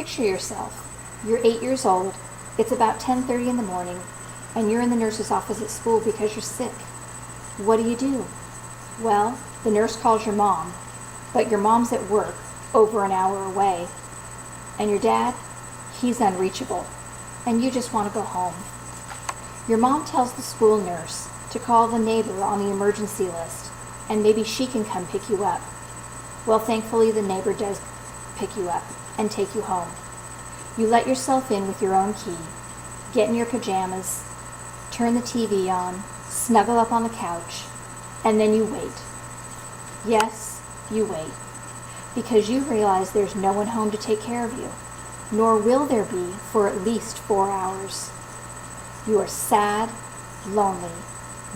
Picture yourself. You're 8 years old, it's about 10:30 in the morning, and you're in the nurse's office at school because you're sick. What do? Well, the nurse calls your mom, but your mom's at work over an hour away, and your dad, he's unreachable, and you just want to go home. Your mom tells the school nurse to call the neighbor on the emergency list, and maybe she can come pick you up. Well, thankfully, the neighbor does pick you up and take you home. You let yourself in with your own key, get in your pajamas, turn the TV on, snuggle up on the couch, and then you wait. Yes, you wait, because you realize there's no one home to take care of you, nor will there be for at least 4 hours. You are sad, lonely,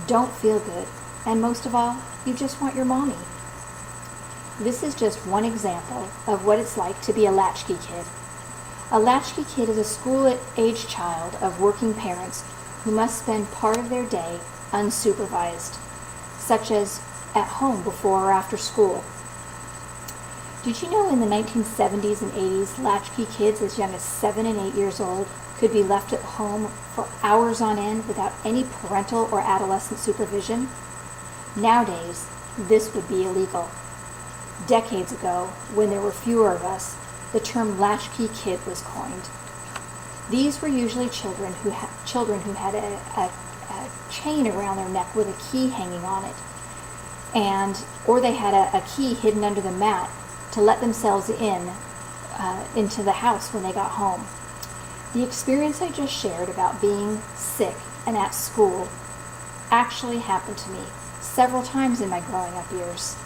don't feel good, and most of all, you just want your mommy. This is just one example of what it's like to be a latchkey kid. A latchkey kid is a school-age child of working parents who must spend part of their day unsupervised, such as at home before or after school. Did you know in the 1970s and 80s, latchkey kids as young as 7 and 8 years old could be left at home for hours on end without any parental or adolescent supervision? Nowadays, this would be illegal. Decades ago, when there were fewer of us, the term latchkey kid was coined. These were usually children who had a chain around their neck with a key hanging on it, or they had a key hidden under the mat to let themselves into the house when they got home. The experience I just shared about being sick and at school actually happened to me several times in my growing up years.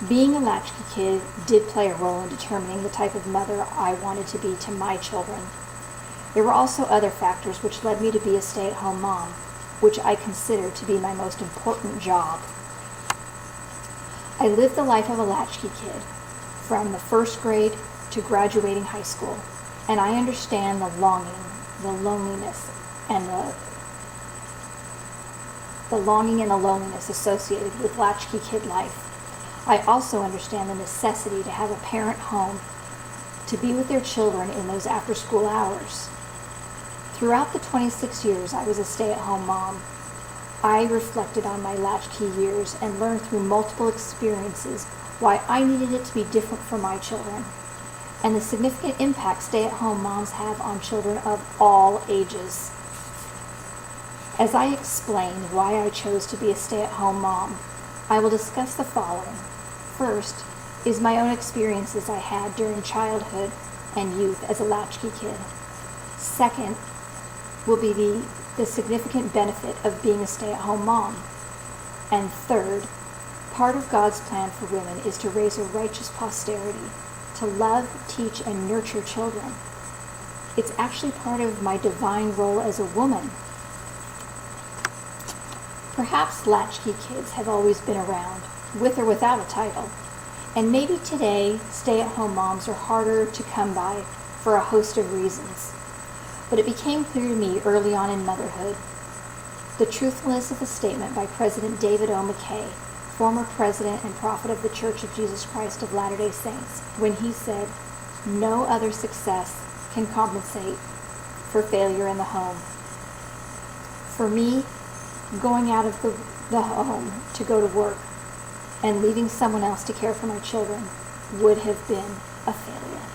Being a latchkey kid did play a role in determining the type of mother I wanted to be to my children. There were also other factors which led me to be a stay-at-home mom, which I consider to be my most important job. I lived the life of a latchkey kid, from the first grade to graduating high school, and I understand the longing, the loneliness, and the loneliness associated with latchkey kid life. I also understand the necessity to have a parent home to be with their children in those after-school hours. Throughout the 26 years I was a stay-at-home mom, I reflected on my latchkey years and learned through multiple experiences why I needed it to be different for my children, and the significant impact stay-at-home moms have on children of all ages. As I explain why I chose to be a stay-at-home mom, I will discuss the following. First is my own experiences I had during childhood and youth as a latchkey kid. Second will be the significant benefit of being a stay-at-home mom. And third, part of God's plan for women is to raise a righteous posterity, to love, teach, and nurture children. It's actually part of my divine role as a woman. Perhaps latchkey kids have always been around, with or without a title, and maybe today stay-at-home moms are harder to come by for a host of reasons. But it became clear to me early on in motherhood the truthfulness of a statement by President David O. McKay, former president and prophet of the Church of Jesus Christ of Latter-day Saints, when he said, "No other success can compensate for failure in the home." For me, going out of the home to go to work and leaving someone else to care for my children would have been a failure.